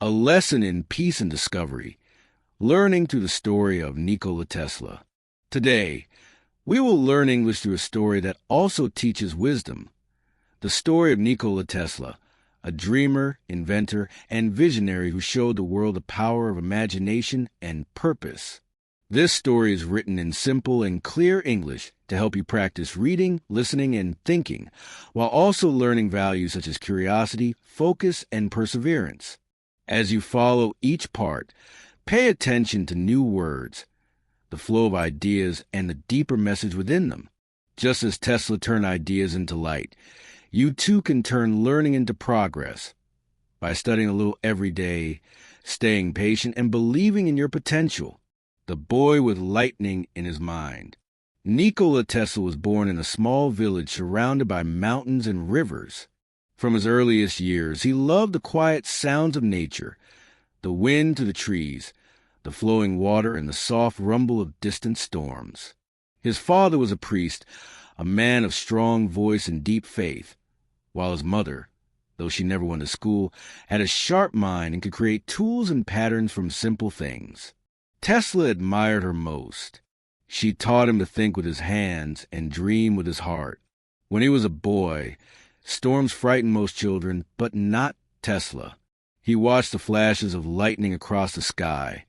A lesson in peace and discovery, learning through the story of Nikola Tesla. Today, we will learn English through a story that also teaches wisdom. The story of Nikola Tesla, a dreamer, inventor, and visionary who showed the world the power of imagination and purpose. This story is written in simple and clear English to help you practice reading, listening, and thinking, while also learning values such as curiosity, focus, and perseverance. As you follow each part, pay attention to new words, the flow of ideas, and the deeper message within them. Just as Tesla turned ideas into light, you too can turn learning into progress by studying a little every day, staying patient, and believing in your potential. The boy with lightning in his mind. Nikola Tesla was born in a small village surrounded by mountains and rivers. From his earliest years, he loved the quiet sounds of nature, the wind through the trees, the flowing water, and the soft rumble of distant storms. His father was a priest, a man of strong voice and deep faith, while his mother, though she never went to school, had a sharp mind and could create tools and patterns from simple things. Tesla admired her most. She taught him to think with his hands and dream with his heart. When he was a boy, storms frightened most children, but not Tesla. He watched the flashes of lightning across the sky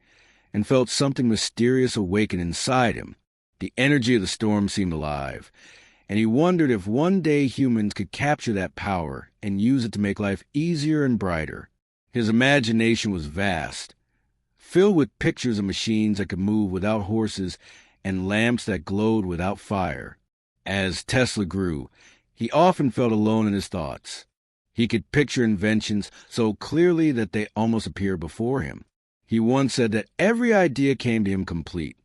and felt something mysterious awaken inside him. The energy of the storm seemed alive, and he wondered if one day humans could capture that power and use it to make life easier and brighter. His imagination was vast, filled with pictures of machines that could move without horses and lamps that glowed without fire. As Tesla grew, he often felt alone in his thoughts. He could picture inventions so clearly that they almost appeared before him. He once said that every idea came to him complete,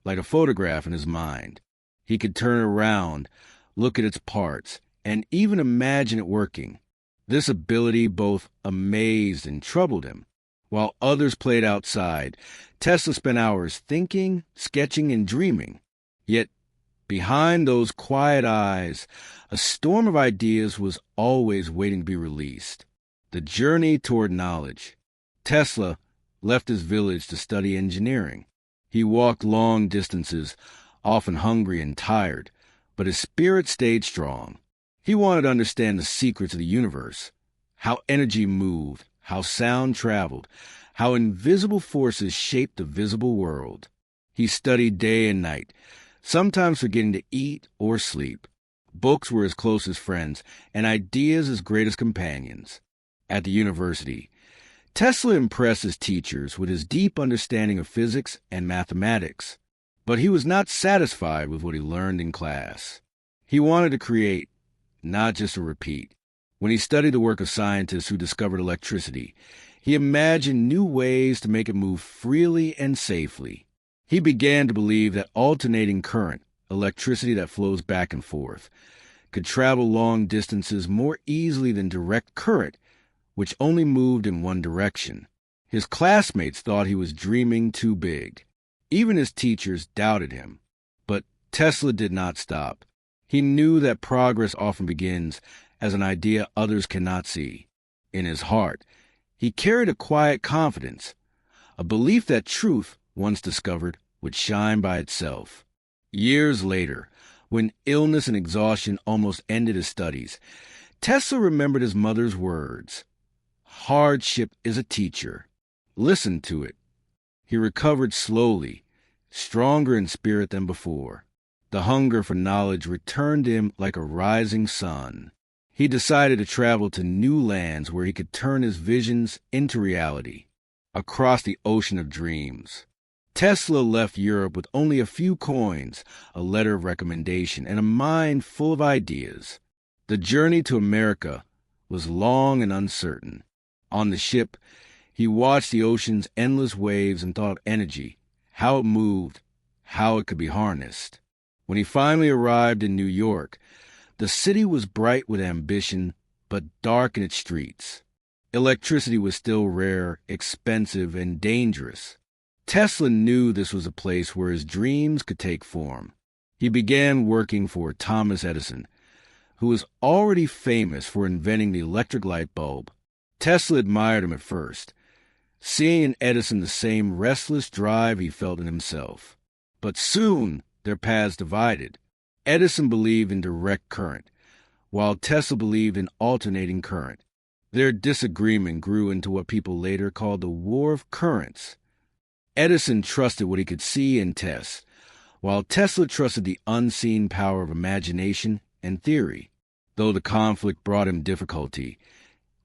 like a photograph in his mind. He could turn it around, look at its parts, and even imagine it working. This ability both amazed and troubled him. While others played outside, Tesla spent hours thinking, sketching, and dreaming. Yet, behind those quiet eyes, a storm of ideas was always waiting to be released. The journey toward knowledge. Tesla left his village to study engineering. He walked long distances, often hungry and tired, but his spirit stayed strong. He wanted to understand the secrets of the universe, how energy moved, how sound traveled, how invisible forces shaped the visible world. He studied day and night, sometimes forgetting to eat or sleep. Books were his closest friends, and ideas his greatest companions. At the university, Tesla impressed his teachers with his deep understanding of physics and mathematics. But he was not satisfied with what he learned in class. He wanted to create, not just to repeat. When he studied the work of scientists who discovered electricity, he imagined new ways to make it move freely and safely. He began to believe that alternating current, electricity that flows back and forth, could travel long distances more easily than direct current, which only moved in one direction. His classmates thought he was dreaming too big. Even his teachers doubted him. But Tesla did not stop. He knew that progress often begins as an idea others cannot see. In his heart, he carried a quiet confidence, a belief that truth, once discovered, would shine by itself. Years later, when illness and exhaustion almost ended his studies, Tesla remembered his mother's words. Hardship is a teacher. Listen to it. He recovered slowly, stronger in spirit than before. The hunger for knowledge returned to him like a rising sun. He decided to travel to new lands where he could turn his visions into reality. Across the ocean of dreams. Tesla left Europe with only a few coins, a letter of recommendation, and a mind full of ideas. The journey to America was long and uncertain. On the ship, he watched the ocean's endless waves and thought of energy, how it moved, how it could be harnessed. When he finally arrived in New York, the city was bright with ambition, but dark in its streets. Electricity was still rare, expensive, and dangerous. Tesla knew this was a place where his dreams could take form. He began working for Thomas Edison, who was already famous for inventing the electric light bulb. Tesla admired him at first, seeing in Edison the same restless drive he felt in himself. But soon their paths divided. Edison believed in direct current, while Tesla believed in alternating current. Their disagreement grew into what people later called the War of Currents. Edison trusted what he could see and test, while Tesla trusted the unseen power of imagination and theory. Though the conflict brought him difficulty,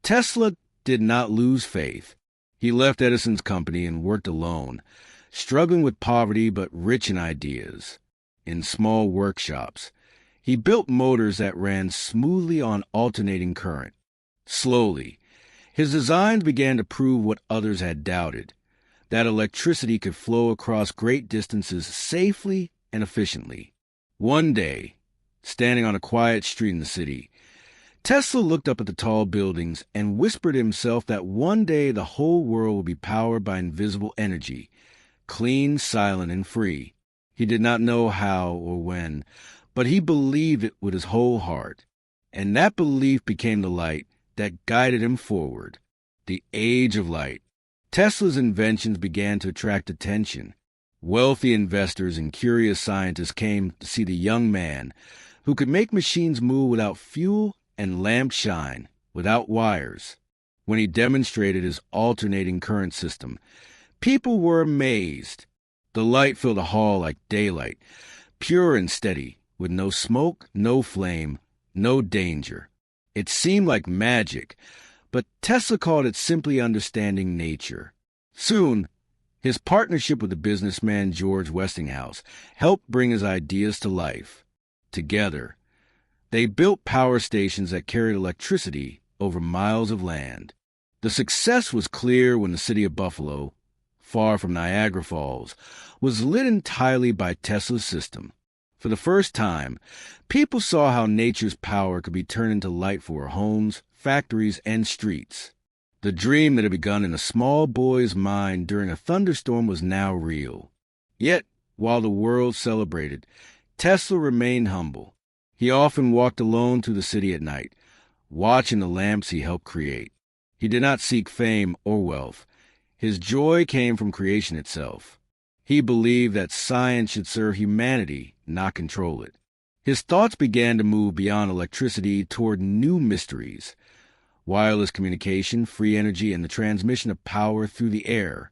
Tesla did not lose faith. He left Edison's company and worked alone, struggling with poverty but rich in ideas. In small workshops, he built motors that ran smoothly on alternating current. Slowly, his designs began to prove what others had doubted, that electricity could flow across great distances safely and efficiently. One day, standing on a quiet street in the city, Tesla looked up at the tall buildings and whispered to himself that one day the whole world would be powered by invisible energy, clean, silent, and free. He did not know how or when, but he believed it with his whole heart, and that belief became the light that guided him forward. The age of light. Tesla's inventions began to attract attention. Wealthy investors and curious scientists came to see the young man who could make machines move without fuel and lamps shine without wires. When he demonstrated his alternating current system, people were amazed. The light filled the hall like daylight, pure and steady, with no smoke, no flame, no danger. It seemed like magic, but Tesla called it simply understanding nature. Soon, his partnership with the businessman George Westinghouse helped bring his ideas to life. Together, they built power stations that carried electricity over miles of land. The success was clear when the city of Buffalo, far from Niagara Falls, was lit entirely by Tesla's system. For the first time, people saw how nature's power could be turned into light for homes, factories, and streets. The dream that had begun in a small boy's mind during a thunderstorm was now real. Yet, while the world celebrated, Tesla remained humble. He often walked alone through the city at night, watching the lamps he helped create. He did not seek fame or wealth. His joy came from creation itself. He believed that science should serve humanity, not control it. His thoughts began to move beyond electricity toward new mysteries: wireless communication, free energy, and the transmission of power through the air.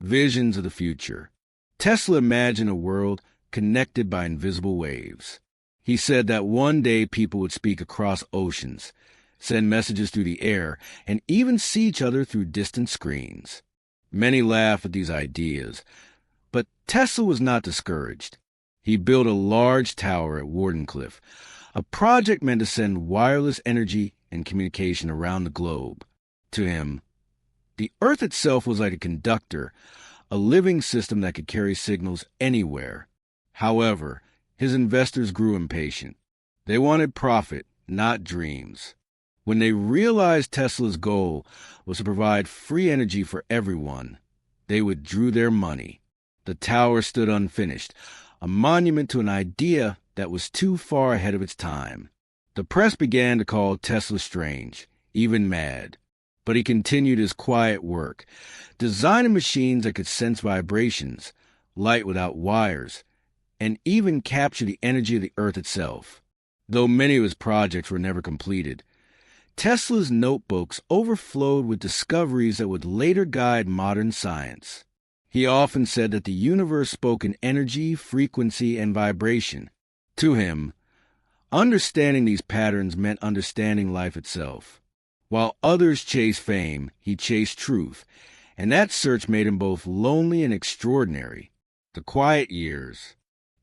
Visions of the future. Tesla imagined a world connected by invisible waves. He said that one day people would speak across oceans, send messages through the air, and even see each other through distant screens. Many laughed at these ideas, but Tesla was not discouraged. He built a large tower at Wardenclyffe, a project meant to send wireless energy and communication around the globe. To him, the Earth itself was like a conductor, a living system that could carry signals anywhere. However, his investors grew impatient. They wanted profit, not dreams. When they realized Tesla's goal was to provide free energy for everyone, they withdrew their money. The tower stood unfinished, a monument to an idea that was too far ahead of its time. The press began to call Tesla strange, even mad. But he continued his quiet work, designing machines that could sense vibrations, light without wires, and even capture the energy of the Earth itself. Though many of his projects were never completed, Tesla's notebooks overflowed with discoveries that would later guide modern science. He often said that the universe spoke in energy, frequency, and vibration. To him, understanding these patterns meant understanding life itself. While others chased fame, he chased truth, and that search made him both lonely and extraordinary. The quiet years.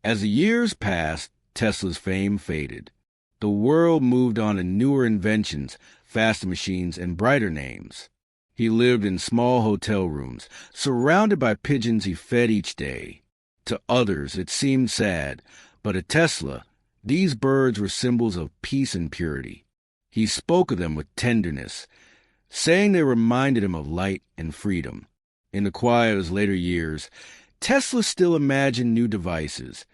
As the years passed, Tesla's fame faded. The world moved on to newer inventions, faster machines, and brighter names. He lived in small hotel rooms, surrounded by pigeons he fed each day. To others, it seemed sad, but to Tesla, these birds were symbols of peace and purity. He spoke of them with tenderness, saying they reminded him of light and freedom. In the quiet of his later years, Tesla still imagined new devices,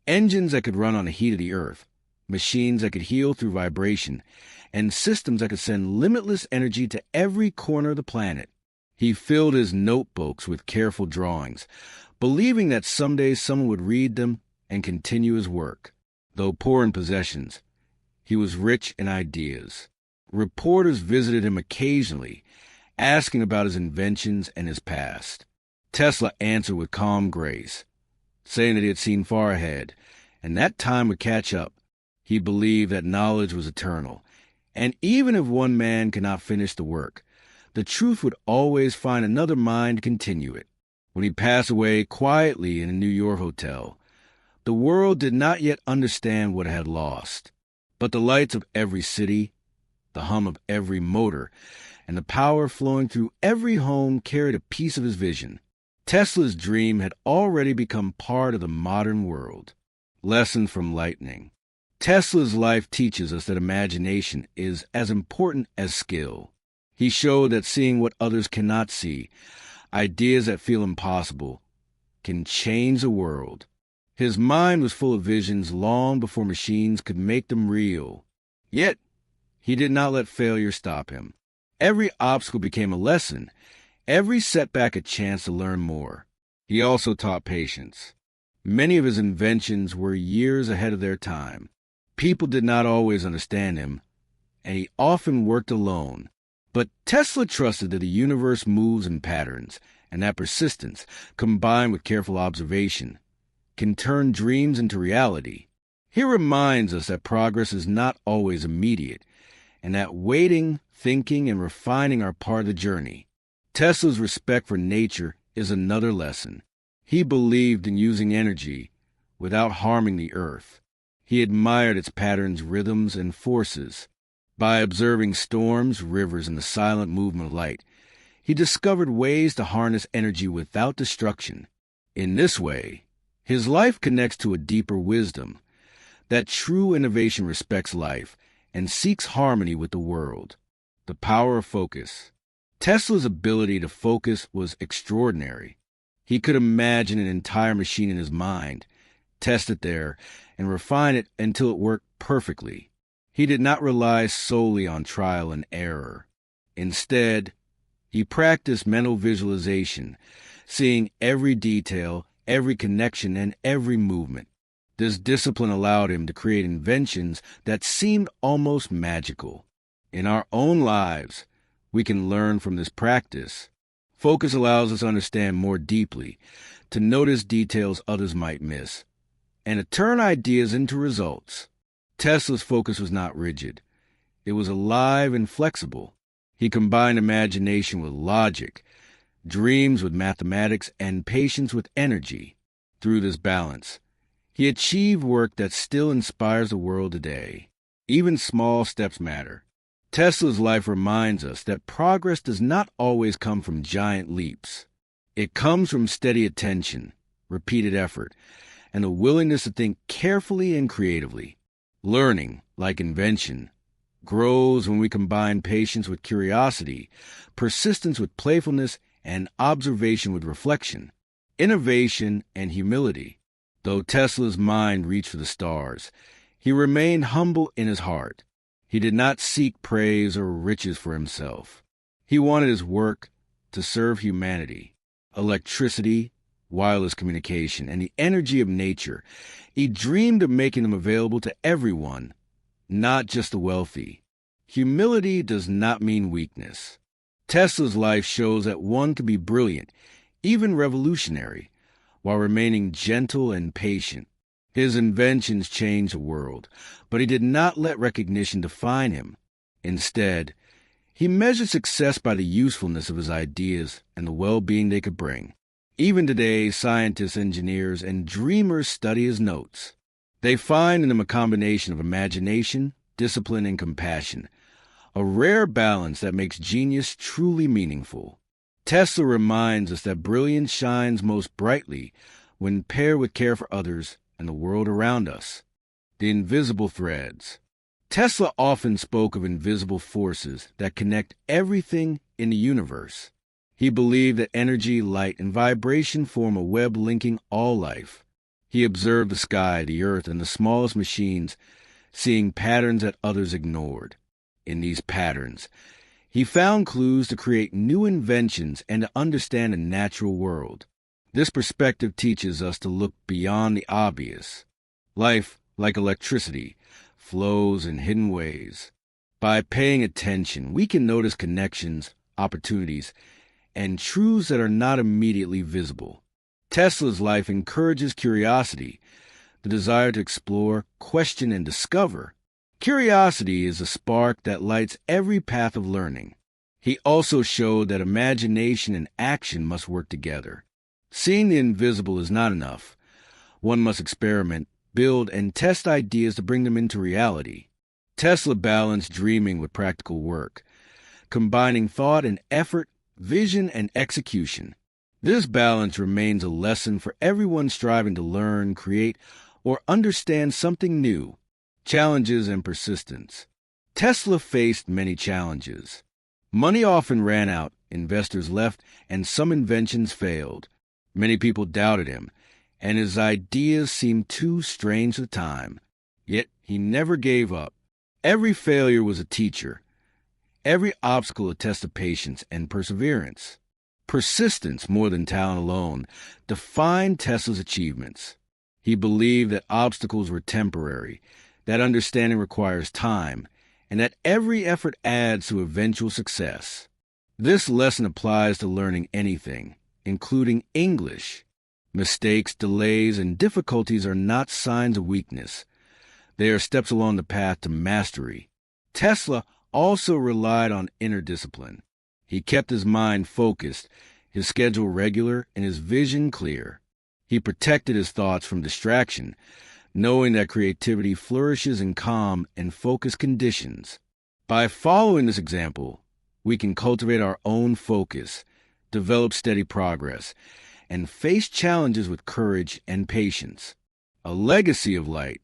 engines that could run on the heat of the earth, machines that could heal through vibration, and systems that could send limitless energy to every corner of the planet. He filled his notebooks with careful drawings, believing that someday someone would read them and continue his work. Though poor in possessions, he was rich in ideas. Reporters visited him occasionally, asking about his inventions and his past. Tesla answered with calm grace, saying that he had seen far ahead, and that time would catch up. He believed that knowledge was eternal, and even if one man could not finish the work, the truth would always find another mind to continue it. When he passed away quietly in a New York hotel, the world did not yet understand what it had lost. But the lights of every city, the hum of every motor, and the power flowing through every home carried a piece of his vision. Tesla's dream had already become part of the modern world. Lessons from lightning. Tesla's life teaches us that imagination is as important as skill. He showed that seeing what others cannot see, ideas that feel impossible, can change the world. His mind was full of visions long before machines could make them real. Yet, he did not let failure stop him. Every obstacle became a lesson, every setback a chance to learn more. He also taught patience. Many of his inventions were years ahead of their time. People did not always understand him, and he often worked alone. But Tesla trusted that the universe moves in patterns, and that persistence, combined with careful observation, can turn dreams into reality. He reminds us that progress is not always immediate, and that waiting, thinking, and refining are part of the journey. Tesla's respect for nature is another lesson. He believed in using energy without harming the earth. He admired its patterns, rhythms, and forces. By observing storms, rivers, and the silent movement of light, he discovered ways to harness energy without destruction. In this way, his life connects to a deeper wisdom, that true innovation respects life and seeks harmony with the world. The power of focus. Tesla's ability to focus was extraordinary. He could imagine an entire machine in his mind, test it there, and refine it until it worked perfectly. He did not rely solely on trial and error. Instead, he practiced mental visualization, seeing every detail, every connection, and every movement. This discipline allowed him to create inventions that seemed almost magical. In our own lives, we can learn from this practice. Focus allows us to understand more deeply, to notice details others might miss, and to turn ideas into results. Tesla's focus was not rigid. It was alive and flexible. He combined imagination with logic, dreams with mathematics, and patience with energy. Through this balance, he achieved work that still inspires the world today. Even small steps matter. Tesla's life reminds us that progress does not always come from giant leaps. It comes from steady attention, repeated effort, and a willingness to think carefully and creatively. Learning, like invention, grows when we combine patience with curiosity, persistence with playfulness, and observation with reflection, innovation and humility. Though Tesla's mind reached for the stars, he remained humble in his heart. He did not seek praise or riches for himself. He wanted his work to serve humanity. Electricity, wireless communication, and the energy of nature. He dreamed of making them available to everyone, not just the wealthy. Humility does not mean weakness. Tesla's life shows that one can be brilliant, even revolutionary, while remaining gentle and patient. His inventions changed the world, but he did not let recognition define him. Instead, he measured success by the usefulness of his ideas and the well-being they could bring. Even today, scientists, engineers, and dreamers study his notes. They find in him a combination of imagination, discipline, and compassion, a rare balance that makes genius truly meaningful. Tesla reminds us that brilliance shines most brightly when paired with care for others and the world around us. The invisible threads. Tesla often spoke of invisible forces that connect everything in the universe. He believed that energy, light, and vibration form a web linking all life. He observed the sky, the earth, and the smallest machines, seeing patterns that others ignored. In these patterns, He found clues to create new inventions and to understand the natural world. This perspective teaches us to look beyond the obvious. Life, like electricity, flows in hidden ways. By paying attention, we can notice connections, opportunities, and truths that are not immediately visible. Tesla's life encourages curiosity, the desire to explore, question, and discover. Curiosity is a spark that lights every path of learning. He also showed that imagination and action must work together. Seeing the invisible is not enough. One must experiment, build, and test ideas to bring them into reality. Tesla balanced dreaming with practical work, combining thought and effort, vision and execution. This balance remains a lesson for everyone striving to learn, create, or understand something new. Challenges and persistence. Tesla faced many challenges. Money often ran out, investors left, and some inventions failed. Many people doubted him, and his ideas seemed too strange at the time. Yet he never gave up. Every failure was a teacher. Every obstacle a test of patience and perseverance. Persistence, more than talent alone, defined Tesla's achievements. He believed that obstacles were temporary, that understanding requires time, and that every effort adds to eventual success. This lesson applies to learning anything, including English. Mistakes, delays, and difficulties are not signs of weakness. They are steps along the path to mastery. Tesla also relied on inner discipline. He kept his mind focused, his schedule regular, and his vision clear. He protected his thoughts from distraction, knowing that creativity flourishes in calm and focused conditions. By following this example, we can cultivate our own focus, develop steady progress, and face challenges with courage and patience. A legacy of light.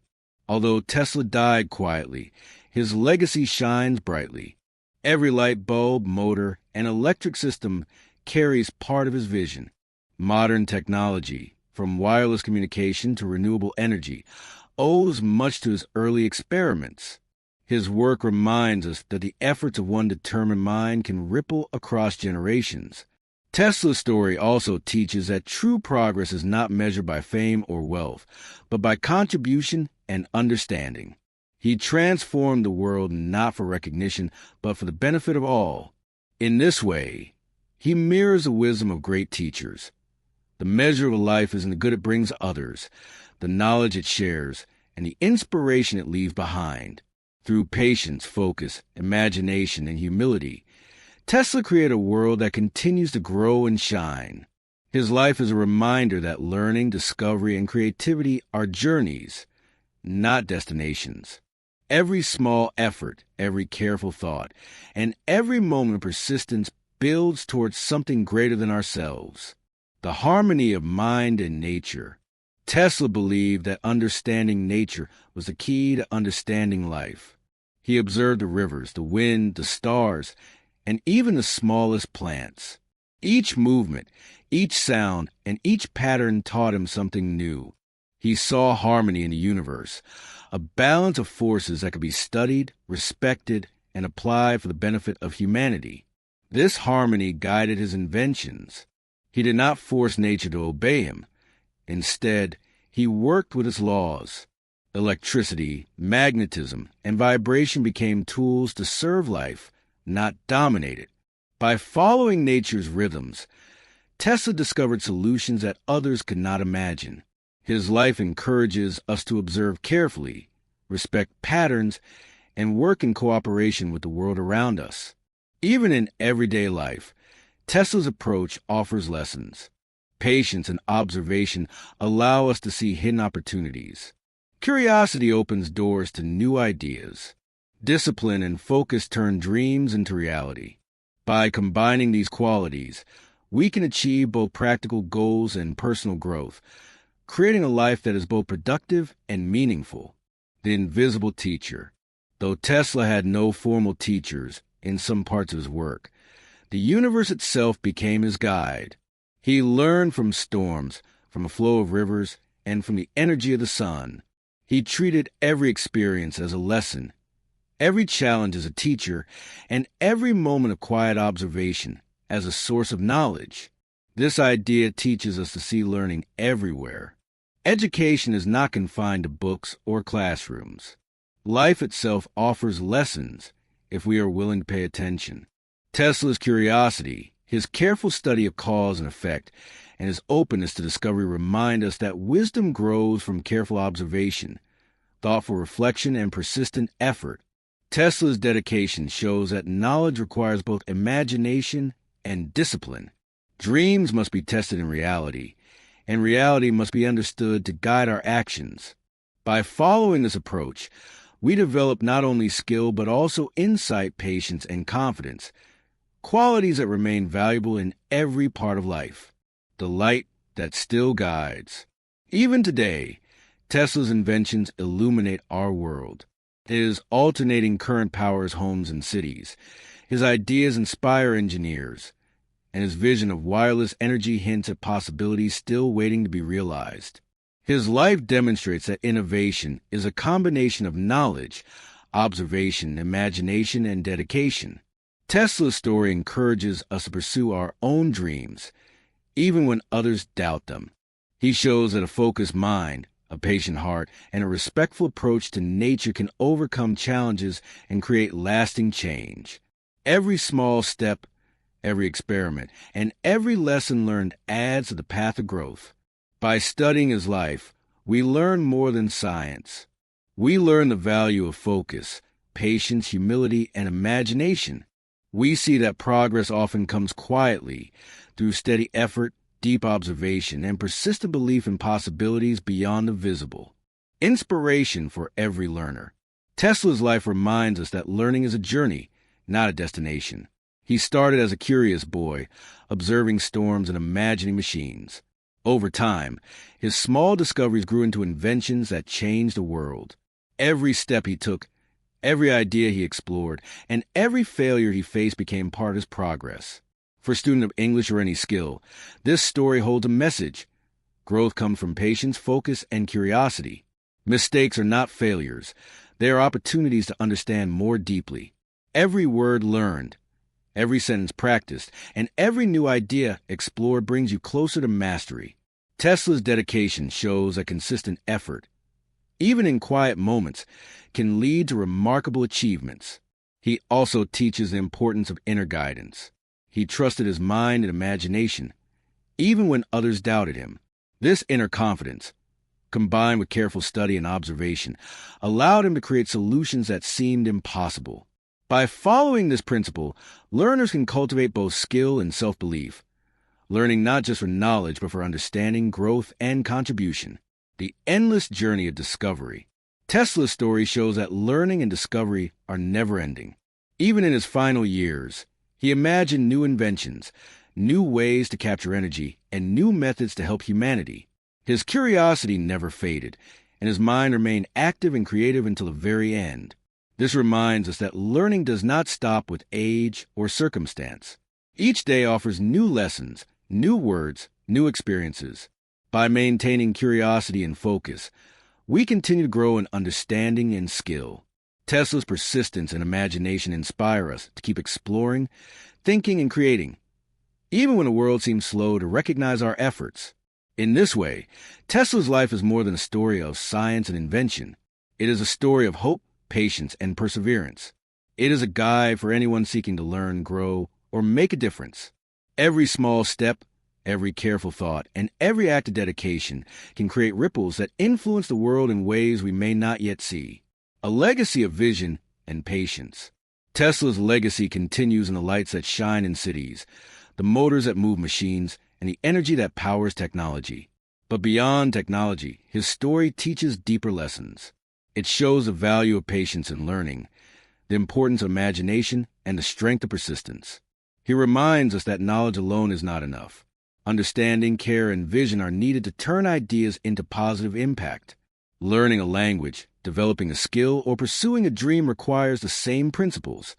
Although Tesla died quietly, his legacy shines brightly. Every light bulb, motor, and electric system carries part of his vision. Modern technology, from wireless communication to renewable energy, owes much to his early experiments. His work reminds us that the efforts of one determined mind can ripple across generations. Tesla's story also teaches that true progress is not measured by fame or wealth, but by contribution and understanding. He transformed the world not for recognition, but for the benefit of all. In this way, he mirrors the wisdom of great teachers. The measure of a life is in the good it brings others, the knowledge it shares, and the inspiration it leaves behind. Through patience, focus, imagination, and humility, Tesla created a world that continues to grow and shine. His life is a reminder that learning, discovery, and creativity are journeys, not destinations. Every small effort, every careful thought, and every moment of persistence builds towards something greater than ourselves. The harmony of mind and nature. Tesla believed that understanding nature was the key to understanding life. He observed the rivers, the wind, the stars, and even the smallest plants. Each movement, each sound, and each pattern taught him something new. He saw harmony in the universe, a balance of forces that could be studied, respected, and applied for the benefit of humanity. This harmony guided his inventions. He did not force nature to obey him. Instead, he worked with its laws. Electricity, magnetism, and vibration became tools to serve life, not dominate it. By following nature's rhythms, Tesla discovered solutions that others could not imagine. His life encourages us to observe carefully, respect patterns, and work in cooperation with the world around us. Even in everyday life, Tesla's approach offers lessons. Patience and observation allow us to see hidden opportunities. Curiosity opens doors to new ideas. Discipline and focus turn dreams into reality. By combining these qualities, we can achieve both practical goals and personal growth, creating a life that is both productive and meaningful. The invisible teacher. Though Tesla had no formal teachers in some parts of his work, the universe itself became his guide. He learned from storms, from the flow of rivers, and from the energy of the sun. He treated every experience as a lesson, Every challenge is a teacher, and every moment of quiet observation as a source of knowledge. This idea teaches us to see learning everywhere. Education is not confined to books or classrooms. Life itself offers lessons if we are willing to pay attention. Tesla's curiosity, his careful study of cause and effect, and his openness to discovery remind us that wisdom grows from careful observation, thoughtful reflection, and persistent effort. Tesla's dedication shows that knowledge requires both imagination and discipline. Dreams must be tested in reality, and reality must be understood to guide our actions. By following this approach, we develop not only skill but also insight, patience, and confidence, qualities that remain valuable in every part of life. The light that still guides. Even today, Tesla's inventions illuminate our world. His alternating current powers homes and cities. His ideas inspire engineers, and his vision of wireless energy hints at possibilities still waiting to be realized. His life demonstrates that innovation is a combination of knowledge, observation, imagination, and dedication. Tesla's story encourages us to pursue our own dreams, even when others doubt them. He shows that a focused mind, a patient heart, and a respectful approach to nature can overcome challenges and create lasting change. Every small step, every experiment, and every lesson learned adds to the path of growth. By studying his life, we learn more than science. We learn the value of focus, patience, humility, and imagination. We see that progress often comes quietly, through steady effort, deep observation, and persistent belief in possibilities beyond the visible. Inspiration for every learner. Tesla's life reminds us that learning is a journey, not a destination. He started as a curious boy, observing storms and imagining machines. Over time, his small discoveries grew into inventions that changed the world. Every step he took, every idea he explored, and every failure he faced became part of his progress. For a student of English or any skill, this story holds a message. Growth comes from patience, focus, and curiosity. Mistakes are not failures. They are opportunities to understand more deeply. Every word learned, every sentence practiced, and every new idea explored brings you closer to mastery. Tesla's dedication shows that consistent effort, even in quiet moments, can lead to remarkable achievements. He also teaches the importance of inner guidance. He trusted his mind and imagination, even when others doubted him. This inner confidence, combined with careful study and observation, allowed him to create solutions that seemed impossible. By following this principle, learners can cultivate both skill and self-belief, learning not just for knowledge but for understanding, growth, and contribution. The endless journey of discovery. Tesla's story shows that learning and discovery are never-ending. Even in his final years, he imagined new inventions, new ways to capture energy, and new methods to help humanity. His curiosity never faded, and his mind remained active and creative until the very end. This reminds us that learning does not stop with age or circumstance. Each day offers new lessons, new words, new experiences. By maintaining curiosity and focus, we continue to grow in understanding and skill. Tesla's persistence and imagination inspire us to keep exploring, thinking, and creating, even when the world seems slow to recognize our efforts. In this way, Tesla's life is more than a story of science and invention. It is a story of hope, patience, and perseverance. It is a guide for anyone seeking to learn, grow, or make a difference. Every small step, every careful thought, and every act of dedication can create ripples that influence the world in ways we may not yet see. A legacy of vision and patience. Tesla's legacy continues in the lights that shine in cities, the motors that move machines, and the energy that powers technology. But beyond technology, his story teaches deeper lessons. It shows the value of patience and learning, the importance of imagination, and the strength of persistence. He reminds us that knowledge alone is not enough. Understanding, care, and vision are needed to turn ideas into positive impact. Learning a language, developing a skill, or pursuing a dream requires the same principles: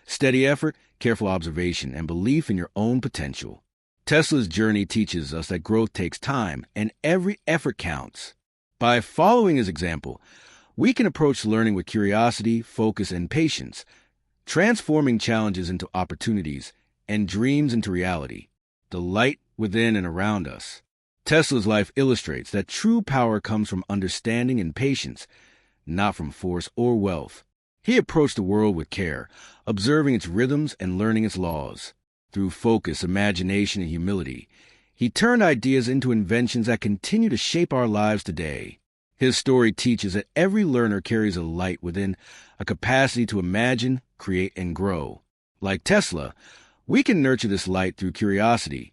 steady effort, careful observation, and belief in your own potential. Tesla's journey teaches us that growth takes time, and every effort counts. By following his example, We can approach learning with curiosity, focus, and patience, transforming challenges into opportunities and dreams into reality. The light within and around us. Tesla's life illustrates that true power comes from understanding and patience, not from force or wealth. He approached the world with care, observing its rhythms and learning its laws. Through focus, imagination, and humility, he turned ideas into inventions that continue to shape our lives today. His story teaches that every learner carries a light within, a capacity to imagine, create, and grow. Like Tesla, we can nurture this light through curiosity,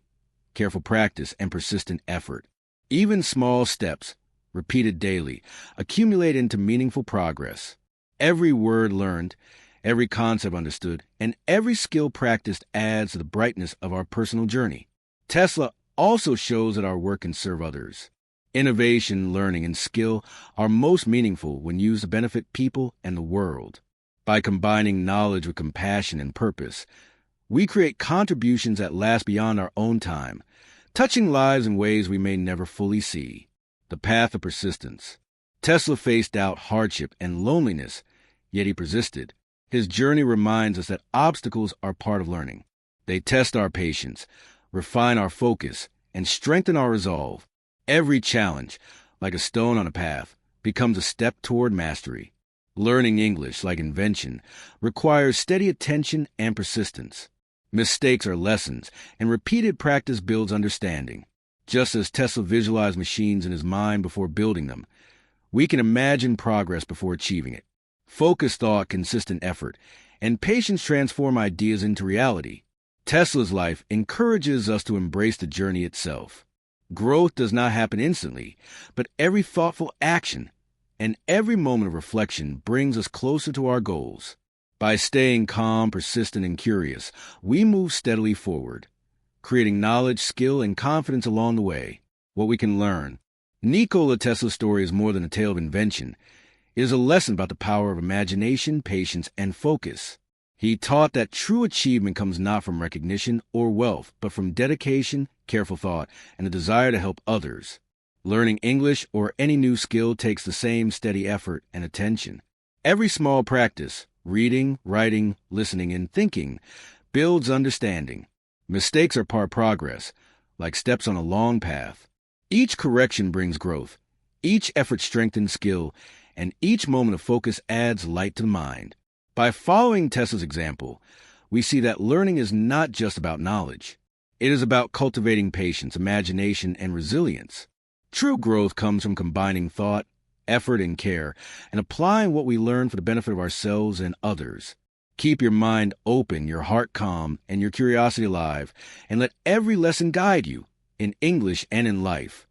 careful practice, and persistent effort. Even small steps, repeated daily, accumulate into meaningful progress. Every word learned, every concept understood, and every skill practiced adds to the brightness of our personal journey. Tesla also shows that our work can serve others. Innovation, learning, and skill are most meaningful when used to benefit people and the world. By combining knowledge with compassion and purpose, we create contributions that last beyond our own time, touching lives in ways we may never fully see. The path of persistence. Tesla faced doubt, hardship, and loneliness, yet he persisted. His journey reminds us that obstacles are part of learning. They test our patience, refine our focus, and strengthen our resolve. Every challenge, like a stone on a path, becomes a step toward mastery. Learning English, like invention, requires steady attention and persistence. Mistakes are lessons, and repeated practice builds understanding. Just as Tesla visualized machines in his mind before building them, we can imagine progress before achieving it. Focused thought, consistent effort, and patience transform ideas into reality. Tesla's life encourages us to embrace the journey itself. Growth does not happen instantly, but every thoughtful action and every moment of reflection brings us closer to our goals. By staying calm, persistent, and curious, we move steadily forward, creating knowledge, skill, and confidence along the way. What we can learn. Nikola Tesla's story is more than a tale of invention. It is a lesson about the power of imagination, patience, and focus. He taught that true achievement comes not from recognition or wealth, but from dedication, careful thought, and a desire to help others. Learning English or any new skill takes the same steady effort and attention. Every small practice, reading, writing, listening, and thinking, builds understanding. Mistakes are part progress, like steps on a long path. Each correction brings growth. Each effort strengthens skill, and each moment of focus adds light to the mind. By following Tesla's example, we see that learning is not just about knowledge. It is about cultivating patience, imagination, and resilience. True growth comes from combining thought, effort, and care, and applying what we learn for the benefit of ourselves and others. Keep your mind open, your heart calm, and your curiosity alive, and let every lesson guide you, in English and in life.